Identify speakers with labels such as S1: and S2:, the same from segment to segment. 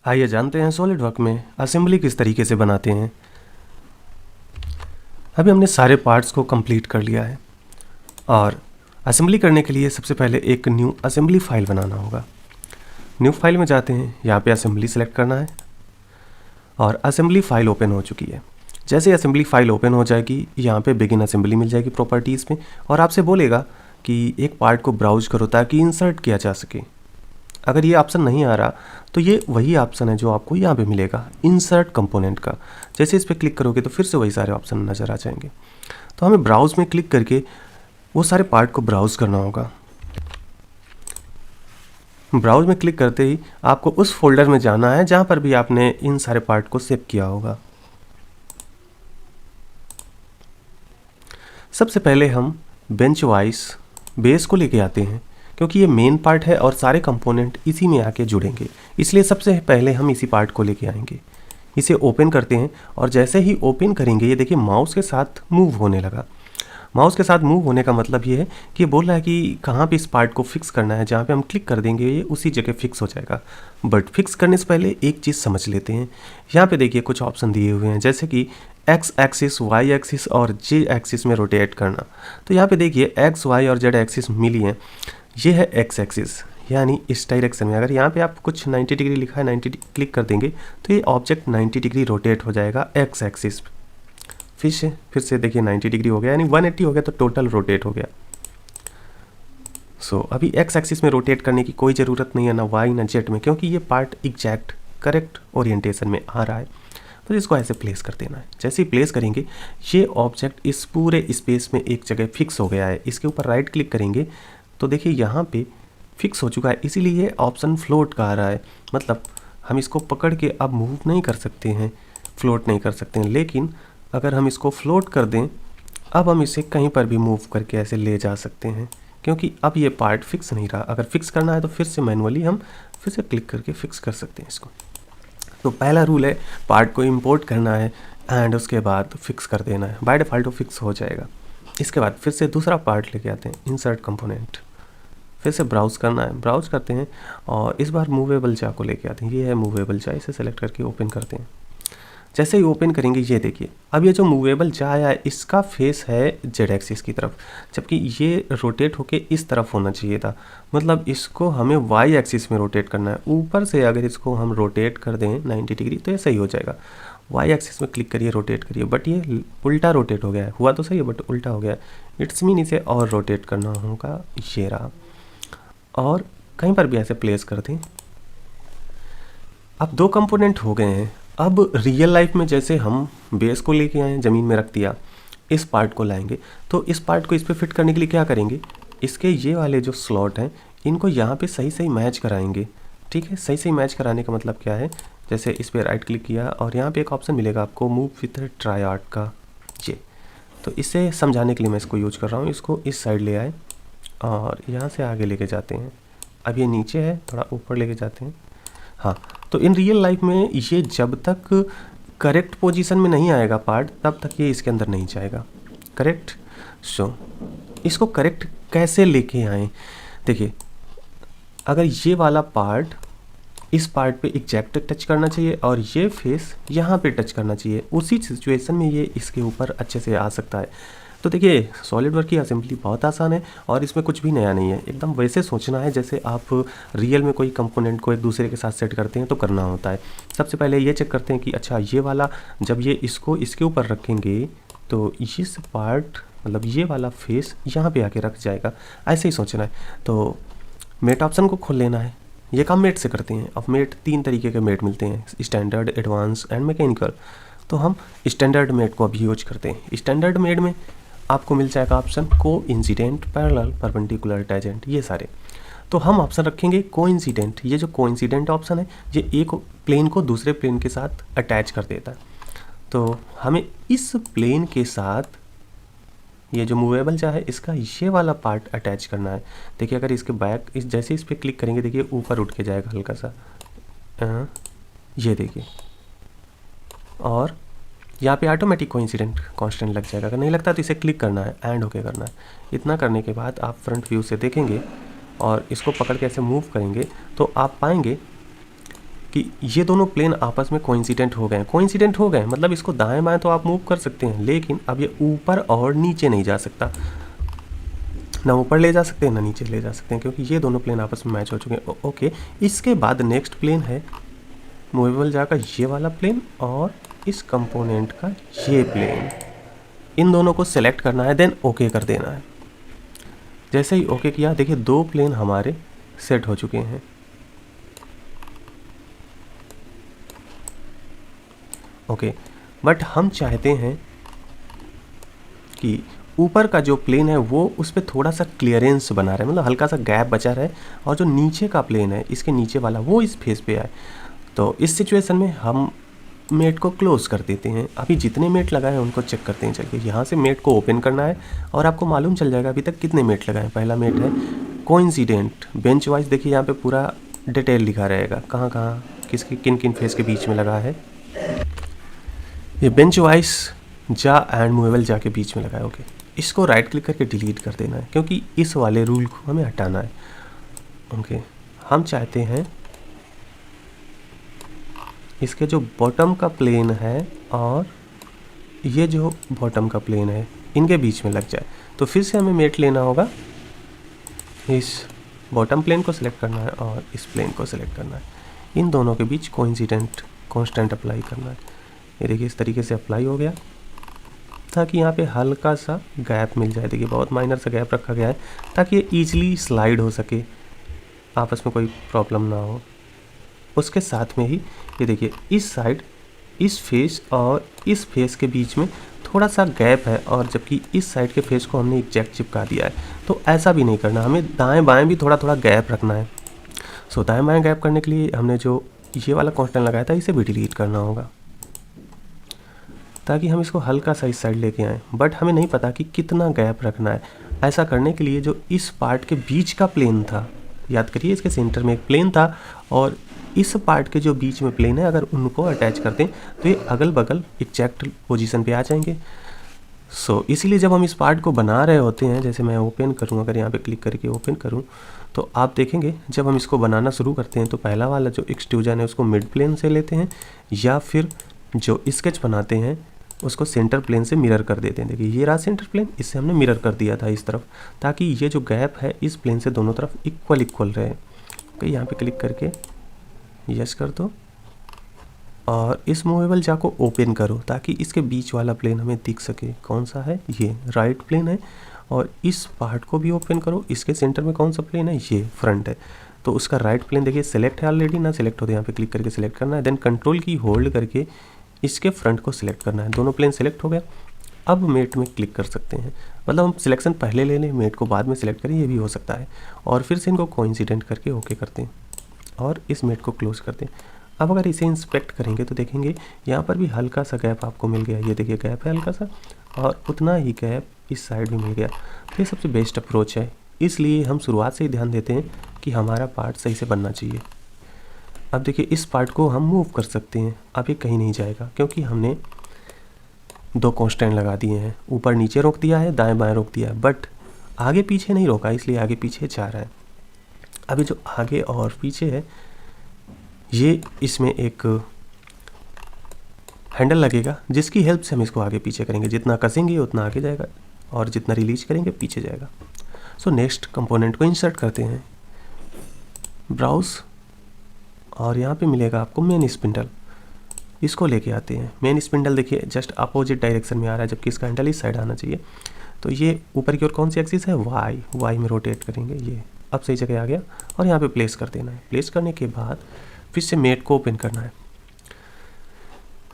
S1: आइए जानते हैं सॉलिडवर्क में असेंबली किस तरीके से बनाते हैं। अभी हमने सारे पार्ट्स को कंप्लीट कर लिया है और असेंबली करने के लिए सबसे पहले एक न्यू असेंबली फाइल बनाना होगा। न्यू फाइल में जाते हैं, यहाँ पे असेंबली सेलेक्ट करना है और असेंबली फाइल ओपन हो चुकी है। जैसे असेंबली फाइल ओपन हो जाएगी, यहाँ पे बिगिन असेंबली मिल जाएगी प्रॉपर्टीज़ में और आपसे बोलेगा कि एक पार्ट को ब्राउज करो ताकि इंसर्ट किया जा सके। अगर ये ऑप्शन नहीं आ रहा तो ये वही ऑप्शन है जो आपको यहाँ पे मिलेगा, इंसर्ट कंपोनेंट का। जैसे इस पर क्लिक करोगे तो फिर से वही सारे ऑप्शन नज़र आ जाएंगे। तो हमें ब्राउज में क्लिक करके वो सारे पार्ट को ब्राउज करना होगा। ब्राउज में क्लिक करते ही आपको उस फोल्डर में जाना है जहाँ पर भी आपने इन सारे पार्ट को सेव किया होगा। सबसे पहले हम बेंच वाइज बेस को लेके आते हैं, क्योंकि ये मेन पार्ट है और सारे कंपोनेंट इसी में आके जुड़ेंगे, इसलिए सबसे पहले हम इसी पार्ट को लेके आएंगे। इसे ओपन करते हैं और जैसे ही ओपन करेंगे ये देखिए माउस के साथ मूव होने लगा। माउस के साथ मूव होने का मतलब ये है कि ये बोल रहा है कि कहाँ पे इस पार्ट को फिक्स करना है। जहाँ पे हम क्लिक कर देंगे ये उसी जगह फिक्स हो जाएगा। बट फिक्स करने से पहले एक चीज़ समझ लेते हैं। यहाँ पे देखिए कुछ ऑप्शन दिए हुए हैं, जैसे कि एक्स एक्सिस, वाई एक्सिस और जे एक्सिस में रोटेट करना। तो यहाँ पे देखिए एक्स, वाई और जेड एक्सिस मिली हैं। ये है एक्स एक्सिस, यानी इस डायरेक्शन में। अगर यहाँ पे आप कुछ 90 डिग्री लिखा है, 90 क्लिक कर देंगे तो ये ऑब्जेक्ट 90 डिग्री रोटेट हो जाएगा एक्स एक्सिस। फिर से देखिए 90 डिग्री हो गया, यानी 180 हो गया, तो टोटल रोटेट हो गया। सो अभी एक्स एक्सिस में रोटेट करने की कोई ज़रूरत नहीं है, ना वाई ना जेड में, क्योंकि ये पार्ट एग्जैक्ट करेक्ट ओरिएंटेशन में आ रहा है। तो इसको ऐसे प्लेस कर देना है। जैसे ही प्लेस करेंगे ये ऑब्जेक्ट इस पूरे स्पेस में एक जगह फिक्स हो गया है। इसके ऊपर राइट क्लिक करेंगे तो देखिए यहाँ पे फिक्स हो चुका है, इसीलिए ये ऑप्शन फ्लोट का आ रहा है। मतलब हम इसको पकड़ के अब मूव नहीं कर सकते हैं, फ्लोट नहीं कर सकते हैं। लेकिन अगर हम इसको फ्लोट कर दें, अब हम इसे कहीं पर भी मूव करके ऐसे ले जा सकते हैं, क्योंकि अब ये पार्ट फिक्स नहीं रहा। अगर फिक्स करना है तो फिर से मैनुअली हम फिर से क्लिक करके फिक्स कर सकते हैं इसको। तो पहला रूल है पार्ट को इंपोर्ट करना है एंड उसके बाद फिक्स कर देना है। बाय डिफ़ॉल्ट वो फिक्स हो जाएगा। इसके बाद फिर से दूसरा पार्ट लेके आते हैं, इंसर्ट कंपोनेंट। फिर से ब्राउज़ करना है, ब्राउज़ करते हैं और इस बार मूवेबल जा को लेके आते हैं। ये है मूवेबल जा, इसे सेलेक्ट करके ओपन करते हैं। जैसे ही ओपन करेंगे ये देखिए अब ये जो मूवेबल जा आया है इसका फेस है जेड एक्सिस की तरफ, जबकि ये रोटेट होके इस तरफ होना चाहिए था। मतलब इसको हमें वाई एक्सिस में रोटेट करना है। ऊपर से अगर इसको हम रोटेट कर दें 90 डिग्री तो ये सही हो जाएगा। वाई एक्सिस में क्लिक करिए, रोटेट करिए, बट ये उल्टा रोटेट हो गया है। हुआ तो सही है बट उल्टा हो गया है। इट्स मीन इसे और रोटेट करना होगा। ये रहा, और कहीं पर भी ऐसे प्लेस कर दें। अब दो कंपोनेंट हो गए हैं। अब रियल लाइफ में जैसे हम बेस को लेके आए, ज़मीन में रख दिया, इस पार्ट को लाएंगे तो इस पार्ट को इस पर फिट करने के लिए क्या करेंगे, इसके ये वाले जो स्लॉट हैं इनको यहाँ पे सही सही मैच कराएंगे। ठीक है, सही सही मैच कराने का मतलब क्या है, जैसे इस पर राइट क्लिक किया और यहाँ पे एक ऑप्शन मिलेगा आपको मूव विथ ट्राई आर्ट का। ये तो इसे समझाने के लिए मैं इसको यूज कर रहा हूँ। इसको इस साइड ले आए और यहाँ से आगे लेके जाते हैं। अब ये नीचे है, थोड़ा ऊपर लेके जाते हैं। हाँ, तो इन रियल लाइफ में ये जब तक करेक्ट पोजीशन में नहीं आएगा पार्ट, तब तक ये इसके अंदर नहीं जाएगा। करेक्ट। सो इसको करेक्ट कैसे लेके आएँ, देखिए अगर ये वाला पार्ट इस पार्ट पे एग्जैक्ट टच करना चाहिए और ये फेस यहाँ पे टच करना चाहिए, उसी सिचुएशन में ये इसके ऊपर अच्छे से आ सकता है। तो देखिए सॉलिडवर्क की असेंबली बहुत आसान है और इसमें कुछ भी नया नहीं है। एकदम वैसे सोचना है जैसे आप रियल में कोई कंपोनेंट को एक दूसरे के साथ सेट करते हैं तो करना होता है। सबसे पहले ये चेक करते हैं कि अच्छा ये वाला जब ये इसको इसके ऊपर रखेंगे तो इस पार्ट मतलब ये वाला फेस यहाँ पे आके रख जाएगा, ऐसे ही सोचना है। तो मेट ऑप्शन को खोल लेना है। ये काम मेट से करते हैं। अब मेट 3 तरीके के मेट मिलते हैं, स्टैंडर्ड, एडवांस एंड मैकेनिकल। तो हम स्टैंडर्ड मेट को अभी यूज करते हैं। स्टैंडर्ड मेट में आपको मिल जाएगा ऑप्शन को इंसिडेंट, पैरेलल, परपेंडिकुलर, टैजेंट, ये सारे। तो हम ऑप्शन रखेंगे को इंसिडेंट। ये जो को इंसिडेंट ऑप्शन है ये एक प्लेन को दूसरे प्लेन के साथ अटैच कर देता है। तो हमें इस प्लेन के साथ ये जो मूवेबल जा है इसका ये वाला पार्ट अटैच करना है। देखिए अगर इसके बैक इस जैसे इस पर क्लिक करेंगे देखिए ऊपर उठ के जाएगा हल्का सा, ये देखिए, और यहाँ पे ऑटोमेटिक कोइंसिडेंट कांस्टेंट लग जाएगा। अगर नहीं लगता तो इसे क्लिक करना है, एंड होके करना है। इतना करने के बाद आप फ्रंट व्यू से देखेंगे और इसको पकड़ के ऐसे मूव करेंगे तो आप पाएंगे कि ये दोनों प्लेन आपस में कोइंसिडेंट हो गए। कोइंसिडेंट हो गए मतलब इसको दाएं बाएं तो आप मूव कर सकते हैं, लेकिन अब ये ऊपर और नीचे नहीं जा सकता, ना ऊपर ले जा सकते हैं ना नीचे ले जा सकते हैं, क्योंकि ये दोनों प्लेन आपस में मैच हो चुके हैं। ओके, इसके बाद नेक्स्ट प्लेन है मूवेबल जा का ये वाला प्लेन और इस कंपोनेंट का ये प्लेन। इन दोनों को सिलेक्ट करना है, देन ओके कर देना है। जैसे ही ओके किया, देखिए दो प्लेन हमारे सेट हो चुके हैं। ओके, बट हम चाहते हैं कि ऊपर का जो प्लेन है वो उस पर थोड़ा सा क्लियरेंस बना रहे, मतलब हल्का सा गैप बचा रहे, और जो नीचे का प्लेन है इसके नीचे वाला वो इस फेस पे आए। तो इस सिचुएशन में हम मेट को क्लोज कर देते हैं। अभी जितने मेट लगाए हैं उनको चेक करते हैं। चलिए यहाँ से मेट को ओपन करना है और आपको मालूम चल जाएगा अभी तक कितने मेट लगाए हैं। पहला मेट है कोइंसिडेंट, बेंच वाइज देखिए यहाँ पे पूरा डिटेल लिखा रहेगा कहाँ कहाँ किसके किन किन फेस के बीच में लगा है। ये बेंच वाइज जा एंड मूवेबल जा के बीच में लगा है। ओके, इसको राइट क्लिक करके डिलीट कर देना है क्योंकि इस वाले रूल को हमें हटाना है। ओके, हम चाहते हैं इसके जो बॉटम का प्लेन है और ये जो बॉटम का प्लेन है इनके बीच में लग जाए। तो फिर से हमें मेट लेना होगा, इस बॉटम प्लेन को सिलेक्ट करना है और इस प्लेन को सिलेक्ट करना है। इन दोनों के बीच कोइंसिडेंट कांस्टेंट अप्लाई करना है। ये देखिए इस तरीके से अप्लाई हो गया ताकि यहाँ पे हल्का सा गैप मिल जाए। देखिए बहुत माइनर सा गैप रखा गया है ताकि ये ईजिली स्लाइड हो सके, आपस में कोई प्रॉब्लम ना हो। उसके साथ में ही ये देखिए इस साइड इस फेस और इस फेस के बीच में थोड़ा सा गैप है, और जबकि इस साइड के फेस को हमने एग्जैक्ट चिपका दिया है। तो ऐसा भी नहीं करना, हमें दाएं बाएं भी थोड़ा थोड़ा गैप रखना है। सो दाएं बाएं गैप करने के लिए हमने जो ये वाला कांस्टेंट लगाया था इसे भी डिलीट करना होगा ताकि हम इसको हल्का सा इस साइड लेके आएँ। बट हमें नहीं पता कि कितना गैप रखना है। ऐसा करने के लिए जो इस पार्ट के बीच का प्लेन था, याद करिए इसके सेंटर में एक प्लेन था और इस पार्ट के जो बीच में प्लेन है अगर उनको अटैच करते हैं तो ये अगल बगल एग्जैक्ट पोजीशन पे आ जाएंगे। सो इसीलिए जब हम इस पार्ट को बना रहे होते हैं, जैसे मैं ओपन करूँ, अगर यहाँ पे क्लिक करके ओपन करूँ तो आप देखेंगे जब हम इसको बनाना शुरू करते हैं तो पहला वाला जो एक्सट्रूजन है उसको मिड प्लेन से लेते हैं या फिर जो स्केच बनाते हैं उसको सेंटर प्लेन से मिरर कर देते हैं। देखिए ये रहा सेंटर प्लेन, इससे हमने मिरर कर दिया था इस तरफ ताकि ये जो गैप है इस प्लेन से दोनों तरफ इक्वल रहे। तो यहाँ पे क्लिक करके यस कर दो और इस मूवेबल जा को ओपन करो ताकि इसके बीच वाला प्लेन हमें दिख सके। कौन सा है? ये राइट प्लेन है। और इस पार्ट को भी ओपन करो, इसके सेंटर में कौन सा प्लेन है? ये फ्रंट है। तो उसका राइट प्लेन देखिए सिलेक्ट है ऑलरेडी, ना सिलेक्ट होते यहाँ पे क्लिक करके सिलेक्ट करना है, देन कंट्रोल की होल्ड करके इसके फ्रंट को सिलेक्ट करना है। दोनों प्लेन सिलेक्ट हो गया। अब मेट में क्लिक कर सकते हैं, मतलब हम सिलेक्शन पहले ले लें, मेट को बाद में सिलेक्ट करें, ये भी हो सकता है। और फिर से इनको कोइंसिडेंट करके ओके करते हैं और इस मेट को क्लोज करते हैं। अब अगर इसे इंस्पेक्ट करेंगे तो देखेंगे यहाँ पर भी हल्का सा गैप आपको मिल गया। ये देखिए गैप है हल्का सा, और उतना ही गैप इस साइड भी मिल गया। तो ये सबसे बेस्ट अप्रोच है, इसलिए हम शुरुआत से ही ध्यान देते हैं कि हमारा पार्ट सही से बनना चाहिए। अब देखिए इस पार्ट को हम मूव कर सकते हैं, अब ये कहीं नहीं जाएगा क्योंकि हमने दो कांस्टेंट लगा दिए हैं। ऊपर नीचे रोक दिया है, दाएं बाएं रोक दिया है, बट आगे पीछे नहीं रोका, इसलिए आगे पीछे जा रहा है। अभी जो आगे और पीछे है ये इसमें एक हैंडल लगेगा जिसकी हेल्प से हम इसको आगे पीछे करेंगे। जितना कसेंगे उतना आगे जाएगा और जितना रिलीज करेंगे पीछे जाएगा। सो नेक्स्ट कंपोनेंट को इंसर्ट करते हैं, ब्राउज, और यहाँ पे मिलेगा आपको मेन स्पिंडल। इसको लेके आते हैं। मेन स्पिंडल देखिए जस्ट अपोजिट डायरेक्शन में आ रहा है, जबकि इसका हैंडल इस साइड आना चाहिए। तो ये ऊपर की ओर कौन सी एक्सिस है? वाई में रोटेट करेंगे। ये अब सही जगह आ गया और यहाँ पे प्लेस कर देना है। प्लेस करने के बाद फिर से मेट को ओपन करना है।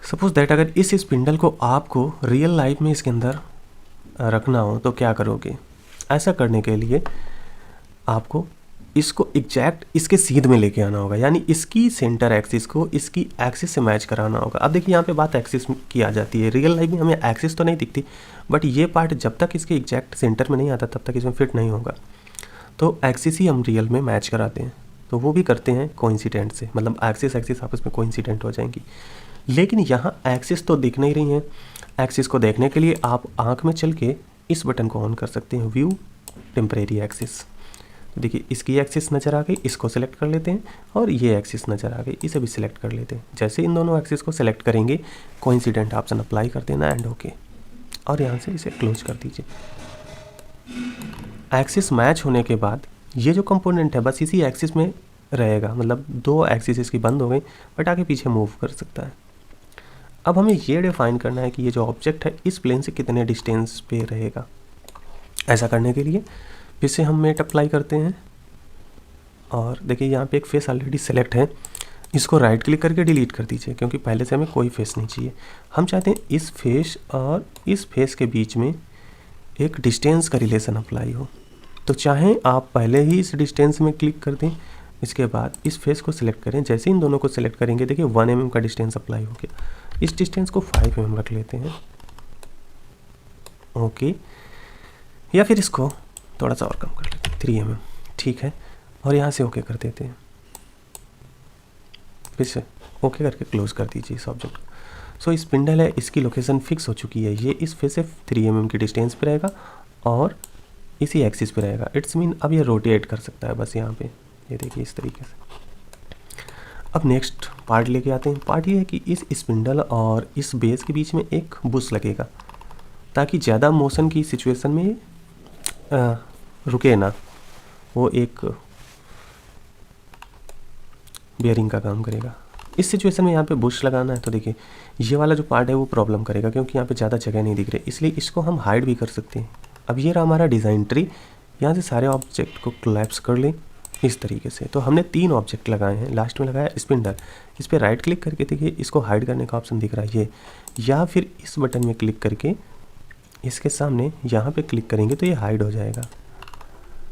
S1: सपोज दैट अगर इस स्पिंडल को आपको रियल लाइफ में इसके अंदर रखना हो तो क्या करोगे? ऐसा करने के लिए आपको इसको एग्जैक्ट इसके सीध में लेके आना होगा, यानी इसकी सेंटर एक्सिस को इसकी एक्सिस से मैच कराना होगा। अब देखिए यहाँ पे बात एक्सिस की आ जाती है। रियल लाइफ में हमें एक्सिस तो नहीं दिखती, बट ये पार्ट जब तक इसके एग्जैक्ट सेंटर में नहीं आता तब तक इसमें फिट नहीं होगा। तो एक्सिस ही हम रियल में मैच कराते हैं, तो वो भी करते हैं कोइंसिडेंट से, मतलब एक्सिस आपस में कोइंसिडेंट हो जाएंगी। लेकिन यहाँ एक्सिस तो दिख नहीं रही हैं। एक्सिस को देखने के लिए आप आँख में चल के इस बटन को ऑन कर सकते हैं, व्यू टेम्परेरी एक्सिस। देखिए इसकी एक्सिस नज़र आ गई, इसको सिलेक्ट कर लेते हैं, और ये एक्सिस नज़र आ गई, इसे भी सिलेक्ट कर लेते हैं। जैसे इन दोनों एक्सिस को सिलेक्ट करेंगे, कोइंसिडेंट ऑप्शन अप्लाई कर देना एंड ओके, और यहाँ से इसे क्लोज कर दीजिए। एक्सिस मैच होने के बाद ये जो कंपोनेंट है बस इसी एक्सिस में रहेगा, मतलब दो एक्सिस इसकी बंद हो गई, बट आगे पीछे मूव कर सकता है। अब हमें ये डिफाइन करना है कि ये जो ऑब्जेक्ट है इस प्लेन से कितने डिस्टेंस पे रहेगा। ऐसा करने के लिए फिर से हम मेट अप्लाई करते हैं, और देखिए यहाँ पे एक फेस ऑलरेडी सेलेक्ट है, इसको राइट क्लिक करके डिलीट कर दीजिए, क्योंकि पहले से हमें कोई फेस नहीं चाहिए। हम चाहते हैं इस फेस और इस फेस के बीच में एक डिस्टेंस का रिलेशन अप्लाई हो। तो चाहें आप पहले ही इस डिस्टेंस में क्लिक कर दें, इसके बाद इस फेस को सिलेक्ट करें। जैसे इन दोनों को सिलेक्ट करेंगे देखिए 1 mm का डिस्टेंस अप्लाई हो गया। इस डिस्टेंस को 5 mm रख लेते हैं, ओके, या फिर इसको थोड़ा सा और कम कर लेते हैं 3 mm, ठीक है, और यहाँ से ओके कर देते हैं। फिर से ओके करके क्लोज कर दीजिए इस ऑब्जेक्ट को। सो स्पिंडल है, इसकी लोकेशन फिक्स हो चुकी है, ये इस फेस से 3 mm की डिस्टेंस पे रहेगा और इसी एक्सिस पे रहेगा। इट्स मीन अब ये रोटेट कर सकता है बस यहाँ पे, ये देखिए इस तरीके से। अब नेक्स्ट पार्ट लेके आते हैं। पार्ट ये है कि इस स्पिंडल और इस बेस के बीच में एक बुश लगेगा, ताकि ज़्यादा मोशन की सिचुएशन में रुके ना, वो एक बेयरिंग का काम करेगा। इस सिचुएशन में यहाँ पे बुश लगाना है तो देखिए ये वाला जो पार्ट है वो प्रॉब्लम करेगा, क्योंकि यहाँ पे ज़्यादा जगह नहीं दिख रही, इसलिए इसको हम हाइड भी कर सकते हैं। अब ये रहा हमारा डिज़ाइन ट्री, यहाँ से सारे ऑब्जेक्ट को कोलैप्स कर लें इस तरीके से। तो हमने 3 ऑब्जेक्ट लगाए हैं, लास्ट में लगाया स्पिंडल, इस पर राइट क्लिक करके देखिए इसको हाइड करने का ऑप्शन दिख रहा है ये, या फिर इस बटन में क्लिक करके इसके सामने यहाँ पे क्लिक करेंगे तो ये हाइड हो जाएगा।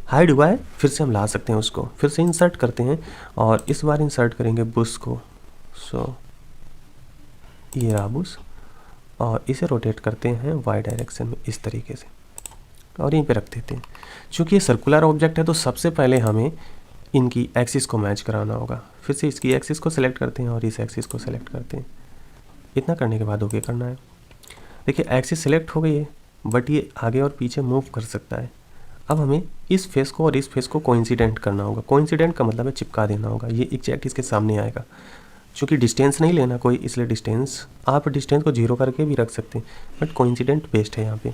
S1: हाइड हुआ है, फिर से हम ला सकते हैं उसको, फिर से इंसर्ट करते हैं और इस बार इंसर्ट करेंगे बुश को। सो ये रहा बुश, और इसे रोटेट करते हैं वाई डायरेक्शन में इस तरीके से, और यहीं पे रख देते हैं। चूँकि ये सर्कुलर ऑब्जेक्ट है तो सबसे पहले हमें इनकी एक्सिस को मैच कराना होगा। फिर से इसकी एक्सिस को सिलेक्ट करते हैं और इस एक्सिस को सिलेक्ट करते हैं। इतना करने के बाद ओके करना है। देखिए एक्सिस सिलेक्ट हो गई है, बट ये आगे और पीछे मूव कर सकता है। अब हमें इस फेस को और इस फेस को कोइंसिडेंट करना होगा। कोइंसिडेंट का मतलब है चिपका देना होगा, ये एग्जैक्ट इसके सामने आएगा। चूँकि डिस्टेंस नहीं लेना कोई, इसलिए डिस्टेंस आप डिस्टेंस को 0 करके भी रख सकते हैं, बट कोइंसिडेंट बेस्ट है यहाँ पे।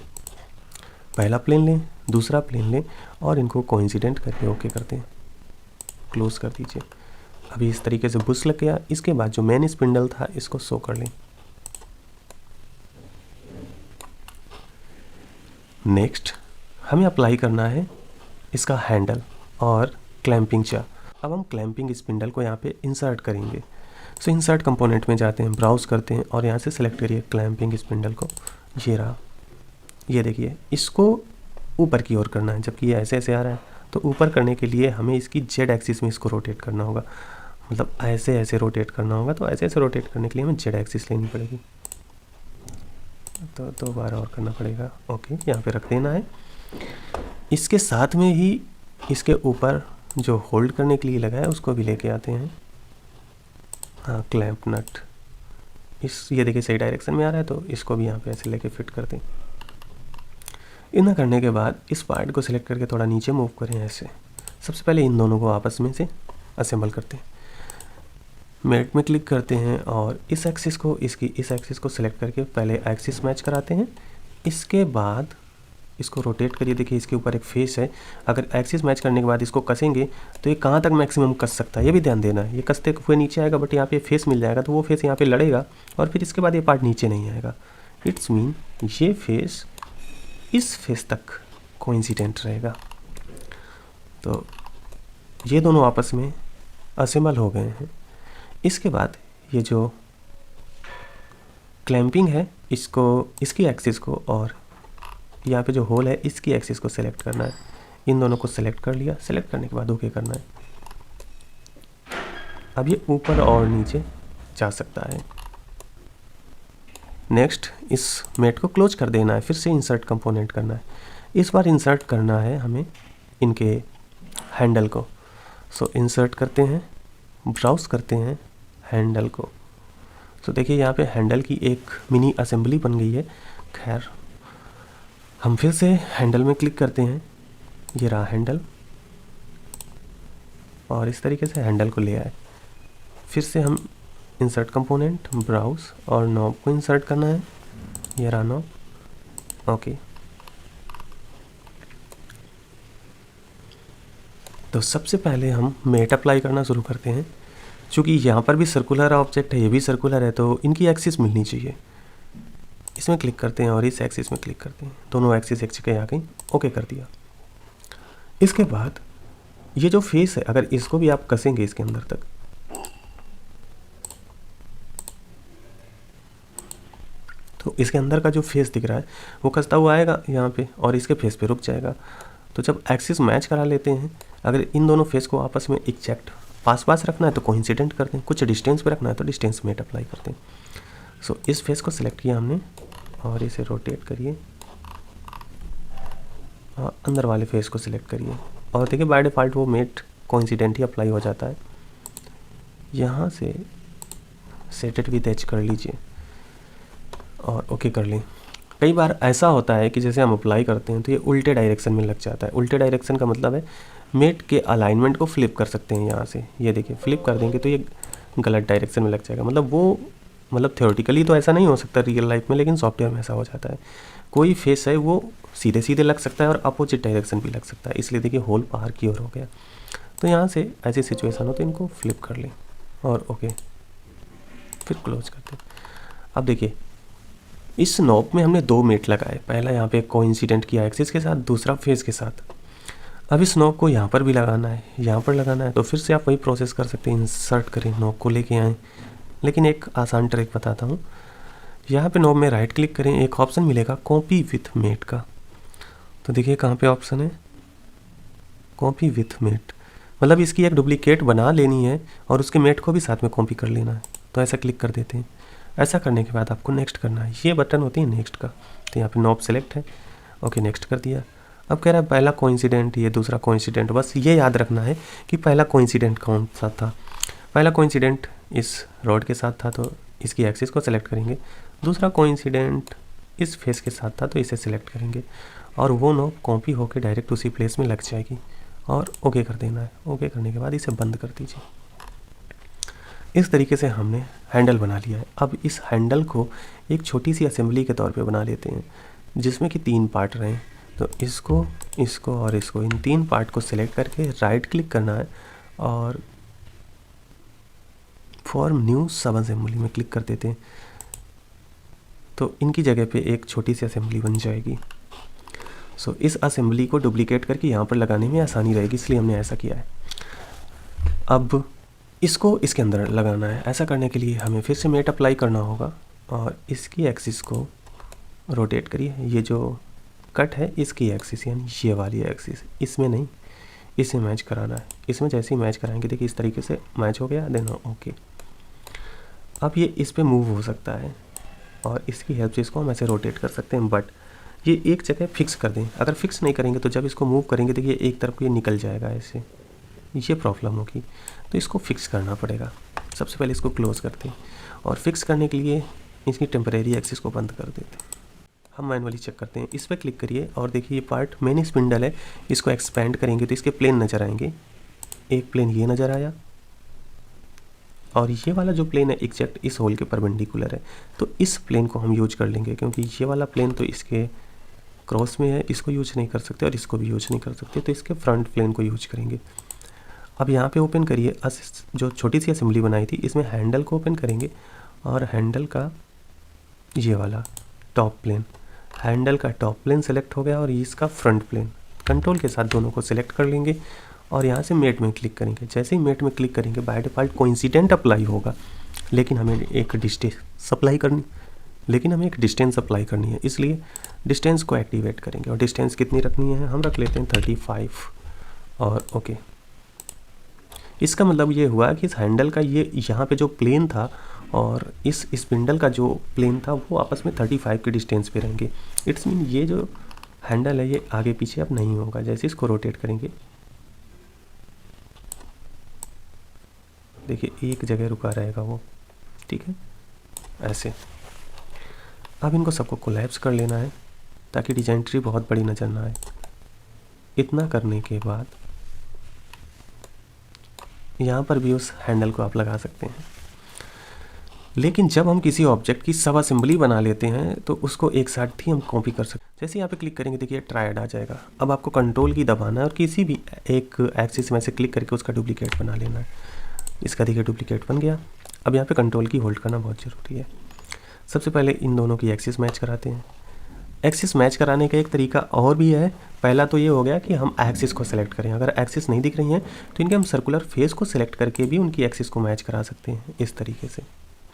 S1: पहला प्लेन लें, दूसरा प्लेन लें और इनको कोइंसिडेंट करके ओके करते हैं, क्लोज कर दीजिए। अभी इस तरीके से बुश लग गया। इसके बाद जो मेन स्पिंडल था इसको शो कर लें। नेक्स्ट हमें अप्लाई करना है इसका हैंडल और क्लैंपिंग चार। अब हम क्लैंपिंग स्पिंडल को यहाँ पे इंसर्ट करेंगे। सो इंसर्ट कंपोनेंट में जाते हैं, ब्राउज करते हैं और यहाँ से सिलेक्ट करिए क्लैंपिंग स्पिंडल को। ये रहा, ये देखिए इसको ऊपर की ओर करना है, जबकि ये ऐसे ऐसे आ रहा है। तो ऊपर करने के लिए हमें इसकी जेड एक्सिस में इसको रोटेट करना होगा, मतलब ऐसे ऐसे रोटेट करना होगा। तो ऐसे ऐसे रोटेट करने के लिए हमें जेड एक्सिस लेनी पड़ेगी, तो 2 बार और करना पड़ेगा। ओके, यहाँ पे रख देना है। इसके साथ में ही इसके ऊपर जो होल्ड करने के लिए लगा है उसको भी लेके आते हैं। हाँ, क्लैंप नट ये देखिए सही डायरेक्शन में आ रहा है, तो इसको भी यहाँ पे ऐसे लेके फिट कर दें। इतना करने के बाद इस पार्ट को सिलेक्ट करके थोड़ा नीचे मूव करें ऐसे। सबसे पहले इन दोनों को आपस में से असेंबल करते हैं। मेट में क्लिक करते हैं और इस एक्सिस को इस एक्सिस को सिलेक्ट करके पहले एक्सिस मैच कराते हैं। इसके बाद इसको रोटेट करिए। देखिए इसके ऊपर एक फेस है, अगर एक्सिस मैच करने के बाद इसको कसेंगे तो ये कहाँ तक मैक्सिमम कस सकता है ये भी ध्यान देना है। ये कसते हुए नीचे आएगा, बट यहाँ पे फेस मिल जाएगा तो वो फेस यहाँ पे लड़ेगा और फिर इसके बाद ये पार्ट नीचे नहीं आएगा। इट्स मीन ये फेस इस फेस तक कोइंसिडेंट रहेगा। तो ये दोनों आपस में असेंबल हो गए हैं। इसके बाद ये जो क्लैंपिंग है इसको इसकी एक्सिस को और यहाँ पे जो होल है इसकी एक्सिस को सिलेक्ट करना है। इन दोनों को सिलेक्ट कर लिया। सिलेक्ट करने के बाद ओके करना है। अब ये ऊपर और नीचे जा सकता है। नेक्स्ट इस मेट को क्लोज कर देना है। फिर से इंसर्ट कंपोनेंट करना है। इस बार इंसर्ट करना है हमें इनके हैंडल को। सो इंसर्ट करते हैं, ब्राउज करते हैं हैंडल को। तो देखिए यहाँ पे हैंडल की एक मिनी असेंबली बन गई है। खैर हम फिर से हैंडल में क्लिक करते हैं। ये रहा हैंडल। और इस तरीके से हैंडल को ले आए। फिर से हम इंसर्ट कंपोनेंट, ब्राउज और नॉब को इंसर्ट करना है, ये रहा नॉब। ओके, तो सबसे पहले हम मेट अप्लाई करना शुरू करते हैं। चूँकि यहाँ पर भी सर्कुलर ऑब्जेक्ट है, ये भी सर्कुलर है, तो इनकी एक्सिस मिलनी चाहिए। इसमें क्लिक करते हैं और इस एक्सिस में क्लिक करते हैं, दोनों एक्सिस एक जगह आ गई। ओके कर दिया। इसके बाद ये जो फेस है, अगर इसको भी आप कसेंगे इसके अंदर तक, तो इसके अंदर का जो फेस दिख रहा है वो कसता हुआ आएगा यहाँ पे और इसके फेस पे रुक जाएगा। तो जब एक्सिस मैच करा लेते हैं, अगर इन दोनों फेस को आपस में एग्जैक्ट पास पास रखना है तो कोइंसिडेंट करते हैं, कुछ डिस्टेंस पे रखना है तो डिस्टेंस मेट अप्लाई करते हैं। सो इस फेस को सिलेक्ट किया हमने और इसे रोटेट करिए और अंदर वाले फेस को सिलेक्ट करिए और देखिए बाय डिफ़ॉल्ट वो मेट कोइंसिडेंट ही अप्लाई हो जाता है। यहाँ से सेट इट विद एज कर लीजिए और ओके कर लें। कई बार ऐसा होता है कि जैसे हम अप्लाई करते हैं तो ये उल्टे डायरेक्शन में लग जाता है। उल्टे डायरेक्शन का मतलब है मेट के अलाइनमेंट को फ्लिप कर सकते हैं यहाँ से, ये देखिए फ्लिप कर देंगे तो ये गलत डायरेक्शन में लग जाएगा। मतलब थ्योरेटिकली तो ऐसा नहीं हो सकता रियल लाइफ में, लेकिन सॉफ्टवेयर में ऐसा हो जाता है। कोई फेस है वो सीधे सीधे लग सकता है और अपोजिट डायरेक्शन भी लग सकता है, इसलिए देखिए होल बाहर की ओर हो गया। तो यहाँ से ऐसी सिचुएशन हो तो इनको फ्लिप कर लें और ओके, फिर क्लोज करते हैं। अब देखिए इस नॉब में हमने दो मेट लगाए, पहला यहाँ पे कोइंसिडेंट किया एक्सिस के साथ, दूसरा फेस के साथ। अब इस नॉब को यहाँ पर भी लगाना है, यहाँ पर लगाना है, तो फिर से आप वही प्रोसेस कर सकते हैं, इंसर्ट करें, नॉब को लेके आएँ। लेकिन एक आसान ट्रिक बताता हूँ। यहाँ पे नॉब में राइट क्लिक करें, एक ऑप्शन मिलेगा कॉपी विथ मेट का। तो देखिए कहाँ पे ऑप्शन है, कॉपी विथ मेट, मतलब इसकी एक डुप्लीकेट बना लेनी है और उसके मेट को भी साथ में कॉपी कर लेना है। तो ऐसा क्लिक कर देते हैं। ऐसा करने के बाद आपको नेक्स्ट करना है, ये बटन होती है नेक्स्ट का। तो यहाँ पे नॉब सेलेक्ट है, ओके नेक्स्ट कर दिया। अब कह रहा है पहला कोइंसिडेंट, ये दूसरा कोइंसिडेंट। बस ये याद रखना है कि पहला कोइंसिडेंट कौन सा था। पहला कोइंसिडेंट इस रॉड के साथ था तो इसकी एक्सिस को सिलेक्ट करेंगे, दूसरा कोइंसिडेंट इस फेस के साथ था तो इसे सिलेक्ट करेंगे और वो नॉब कॉपी होकर डायरेक्ट उसी प्लेस में लग जाएगी और ओके कर देना है। ओके करने के बाद इसे बंद कर दीजिए। इस तरीके से हमने हैंडल बना लिया है। अब इस हैंडल को एक छोटी सी असेंबली के तौर पे बना लेते हैं जिसमें कि 3 पार्ट रहें। तो इसको, इसको और इसको, इन 3 पार्ट को सिलेक्ट करके राइट क्लिक करना है और फॉर्म न्यू सब असेंबली में क्लिक कर देते हैं। तो इनकी जगह पे एक छोटी सी असेंबली बन जाएगी। सो इस असेंबली को डुप्लीकेट करके यहाँ पर लगाने में आसानी रहेगी, इसलिए हमने ऐसा किया है। अब इसको इसके अंदर लगाना है। ऐसा करने के लिए हमें फिर से मेट अप्लाई करना होगा और इसकी एक्सिस को रोटेट करिए। ये जो कट है इसकी एक्सिस, यानी ये वाली एक्सिस, इसमें नहीं, इसे मैच कराना है। इसमें जैसे ही मैच कराएंगे देखिए इस तरीके से मैच हो गया, देन ओके। अब ये इस पे मूव हो सकता है और इसकी हेल्प से इसको हम ऐसे रोटेट कर सकते हैं, बट ये एक जगह फिक्स कर दें। अगर फिक्स नहीं करेंगे तो जब इसको मूव करेंगे देखिए एक तरफ ये निकल जाएगा, ऐसे ये प्रॉब्लम होगी। तो इसको फिक्स करना पड़ेगा। सबसे पहले इसको क्लोज करते हैं और फिक्स करने के लिए इसकी टेम्परेरी एक्सिस को बंद कर देते हैं। हम मैनुअली चेक करते हैं, इस पर क्लिक करिए और देखिए ये पार्ट मेन स्पिंडल है, इसको एक्सपेंड करेंगे तो इसके प्लेन नज़र आएंगे। एक प्लेन ये नज़र आया और ये वाला जो प्लेन है एग्जैक्ट इस होल के परपेंडिकुलर है, तो इस प्लेन को हम यूज कर लेंगे क्योंकि ये वाला प्लेन तो इसके क्रॉस में है, इसको यूज नहीं कर सकते और इसको भी यूज नहीं कर सकते, तो इसके फ्रंट प्लेन को यूज करेंगे। अब यहाँ पे ओपन करिए, जो छोटी सी असेंबली बनाई थी इसमें हैंडल को ओपन करेंगे और हैंडल का ये वाला टॉप प्लेन, हैंडल का टॉप प्लेन सेलेक्ट हो गया और इसका फ्रंट प्लेन कंट्रोल के साथ दोनों को सिलेक्ट कर लेंगे और यहाँ से मेट में क्लिक करेंगे। जैसे ही मेट में क्लिक करेंगे बाय डिफ़ॉल्ट कोइंसिडेंट अप्लाई होगा, लेकिन हमें एक डिस्टेंस अप्लाई करनी है, इसलिए डिस्टेंस को एक्टिवेट करेंगे। और डिस्टेंस कितनी रखनी है, हम रख लेते हैं 35 और ओके। इसका मतलब ये हुआ कि इस हैंडल का ये यहाँ पे जो प्लेन था और इस स्पिंडल का जो प्लेन था वो आपस में 35 के डिस्टेंस पे रहेंगे। इट्स मीन ये जो हैंडल है ये आगे पीछे अब नहीं होगा। जैसे इसको रोटेट करेंगे देखिए एक जगह रुका रहेगा वो, ठीक है ऐसे। अब इनको सबको कोलैप्स कर लेना है ताकि डिजाइन ट्री बहुत बड़ी नज़र ना आए। इतना करने के बाद यहाँ पर भी उस हैंडल को आप लगा सकते हैं। लेकिन जब हम किसी ऑब्जेक्ट की सब असेंबली बना लेते हैं तो उसको एक साथ ही हम कॉपी कर सकते हैं। जैसे यहाँ पे क्लिक करेंगे देखिए ट्रायड आ जाएगा। अब आपको कंट्रोल की दबाना है और किसी भी एक एक्सिस में से क्लिक करके उसका डुप्लीकेट बना लेना है। इसका देखिए डुप्लीकेट बन गया। अब यहाँ पे कंट्रोल की होल्ड करना बहुत ज़रूरी है। सबसे पहले इन दोनों की एक्सिस मैच कराते हैं। एक्सिस मैच कराने का एक तरीका और भी है। पहला तो ये हो गया कि हम एक्सिस को सेलेक्ट करें। अगर एक्सिस नहीं दिख रही हैं तो इनके हम सर्कुलर फेस को सेलेक्ट करके भी उनकी एक्सिस को मैच करा सकते हैं इस तरीके से।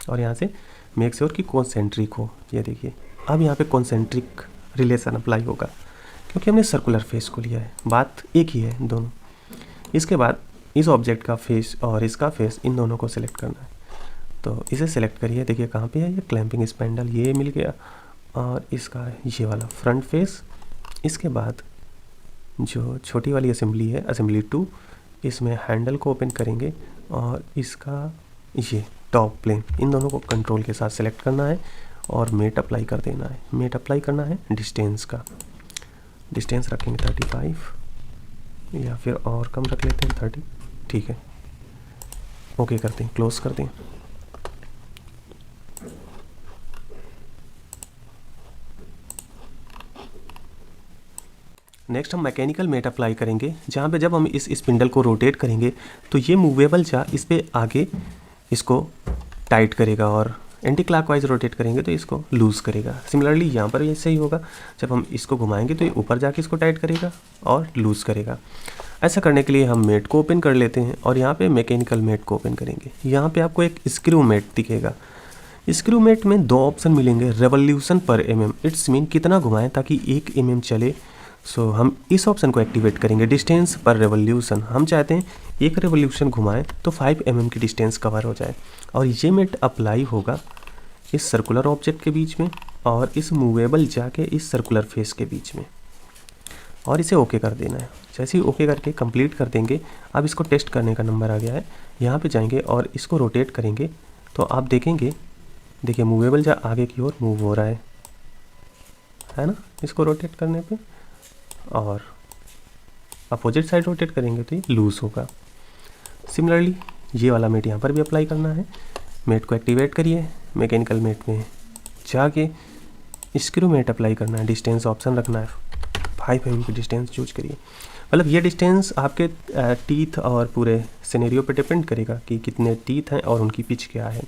S1: और यहाँ से मेक श्योर कि कॉन्सेंट्रिक हो। ये देखिए अब यहाँ पे कॉन्सेंट्रिक रिलेशन अप्लाई होगा क्योंकि हमने सर्कुलर फेस को लिया है। बात एक ही है दोनों। इसके बाद इस ऑब्जेक्ट का फेस और इसका फेस इन दोनों को सिलेक्ट करना है। तो इसे सिलेक्ट करिए। देखिए कहाँ पे है ये क्लैंपिंग स्पैंडल, ये मिल गया। और इसका ये वाला फ्रंट फेस। इसके बाद जो छोटी वाली असेंबली है, असेंबली 2, इसमें हैंडल को ओपन करेंगे और इसका ये टॉप प्लेन, इन दोनों को कंट्रोल के साथ सेलेक्ट करना है और मेट अप्लाई कर देना है। मेट अप्लाई करना है डिस्टेंस का। डिस्टेंस रखेंगे 35 या फिर और कम रख लेते हैं 30। ठीक है, ओके करते हैं, क्लोज कर दें। नेक्स्ट हम मैकेनिकल मेट अप्लाई करेंगे, जहाँ पे जब हम इस स्पिंडल को रोटेट करेंगे तो ये मूवेबल जा इस पे आगे इसको टाइट करेगा और एंटी क्लॉकवाइज रोटेट करेंगे तो इसको लूज़ करेगा। सिमिलरली यहाँ पर भी ऐसे ही होगा। जब हम इसको घुमाएंगे तो ये ऊपर जाके इसको टाइट करेगा और लूज़ करेगा। ऐसा करने के लिए हम मेट को ओपन कर लेते हैं और यहाँ पे मैकेनिकल मेट को ओपन करेंगे। यहाँ पे आपको एक स्क्रू मेट दिखेगा। स्क्रू मेट में 2 ऑप्शन मिलेंगे, रेवोल्यूशन पर mm, इट्स मीन कितना घुमाएं ताकि 1 mm चले। सो हम इस ऑप्शन को एक्टिवेट करेंगे। डिस्टेंस पर रेवोल्यूशन, हम चाहते हैं 1 रेवोल्यूशन घुमाएं तो 5 mm की डिस्टेंस कवर हो जाए। और ये मेट अप्लाई होगा इस सर्कुलर ऑब्जेक्ट के बीच में और इस मूवेबल जाके इस सर्कुलर फेस के बीच में, और इसे ओके कर देना है। जैसे ही ओके करके कंप्लीट कर देंगे, अब इसको टेस्ट करने का नंबर आ गया है। यहाँ पे जाएंगे और इसको रोटेट करेंगे तो आप देखेंगे, देखिए मूवेबल जा आगे की ओर मूव हो रहा है ना, इसको रोटेट करने पे। और अपोजिट साइड रोटेट करेंगे तो ये लूज़ होगा। सिमिलरली ये वाला मेट यहाँ पर भी अप्लाई करना है। मेट को एक्टिवेट करिए, मैकेनिकल मेट में जाके स्क्रू मेट अप्लाई करना है। डिस्टेंस ऑप्शन रखना है, 5 mm की डिस्टेंस चूज करिए। मतलब ये डिस्टेंस आपके टीथ और पूरे सिनेरियो पे डिपेंड करेगा कि कितने टीथ हैं और उनकी पिच क्या है।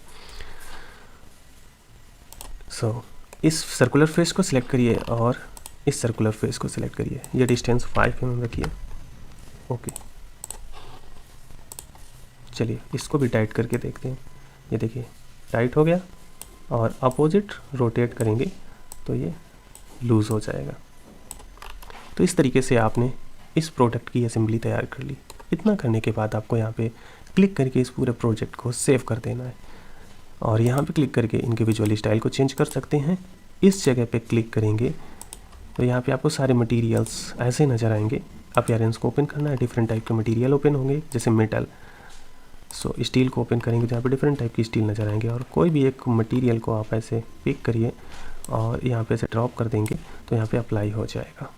S1: सो इस सर्कुलर फेस को सिलेक्ट करिए और इस सर्कुलर फेस को सिलेक्ट करिए। ये डिस्टेंस 5 mm रखिए। ओके, चलिए इसको भी टाइट करके देखते हैं। ये देखिए टाइट हो गया और अपोजिट रोटेट करेंगे तो ये लूज़ हो जाएगा। तो इस तरीके से आपने इस प्रोडक्ट की असेंबली तैयार कर ली। इतना करने के बाद आपको यहाँ पे क्लिक करके इस पूरे प्रोजेक्ट को सेव कर देना है और यहाँ पे क्लिक करके इनके विजुअल स्टाइल को चेंज कर सकते हैं। इस जगह पे क्लिक करेंगे तो यहाँ पे आपको सारे मटेरियल्स ऐसे नज़र आएंगे। अपीयरेंस को ओपन करना है, डिफरेंट टाइप के मटेरियल ओपन होंगे जैसे मेटल। सो स्टील को ओपन करेंगे जहाँ पे डिफरेंट टाइप की स्टील नज़र आएंगे और कोई भी एक मटेरियल को आप ऐसे पिक करिए और यहाँ पे से ड्रॉप कर देंगे तो यहाँ पे अप्लाई हो जाएगा।